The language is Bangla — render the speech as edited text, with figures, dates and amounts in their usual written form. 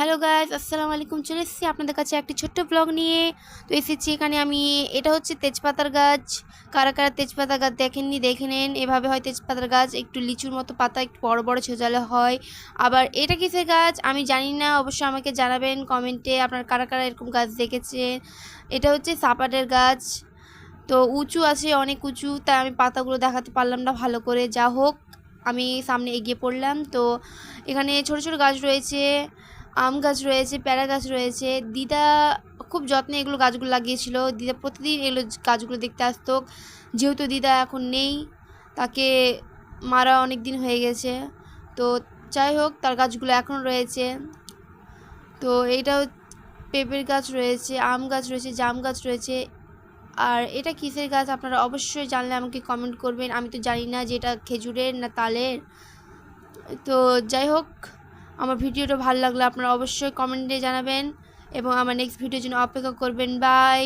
হ্যালো গাইস, আসসালামু আলাইকুম। চলে এসেছি আপনাদের কাছে একটি ছোট্ট ব্লগ নিয়ে। তো এসেছি এখানে আমি। এটা হচ্ছে তেজপাতার গাছ। কারা কারা তেজপাতা গাছ দেখেননি দেখে নেন। এভাবে হয় তেজপাতার গাছ, একটু লিচুর মতো পাতা, একটু বড় বড় ছেজালে হয়। আবার এটা কিসের গাছ আমি জানি না, অবশ্যই আমাকে জানাবেন কমেন্টে আপনার কারা কারা এরকম গাছ দেখেছে। এটা হচ্ছে সাপাটের গাছ। তো উঁচু আছে, অনেক উঁচু, তাই আমি পাতাগুলো দেখাতে পারলাম না ভালো করে। যা হোক, আমি সামনে এগিয়ে পড়লাম। তো এখানে ছোট ছোট গাছ রয়েছে, আম গাছ রয়েছে, প্যারা গাছ রয়েছে। দিদা খুব যত্নে এগুলো গাছগুলো লাগিয়েছিল। দিদা প্রতিদিন এগুলো গাছগুলো দেখতে আসতো। যেহেতু দিদা এখন নেই, তাকে মারা অনেক দিন হয়ে গেছে। তো যাই হোক, তার গাছগুলো এখনও রয়েছে। তো এইটা পেঁপের গাছ রয়েছে, আম গাছ রয়েছে, জাম গাছ রয়েছে। আর এটা কিসের গাছ আপনারা অবশ্যই জানলে আমাকে কমেন্ট করবেন। আমি তো জানি না যে এটা খেজুরের না তালের। তো যাই হোক, আমার ভিডিওটা ভালো লাগলে আপনারা অবশ্যই কমেন্টে জানাবেন এবং আমার নেক্সট ভিডিওর জন্য অপেক্ষা করবেন। বাই।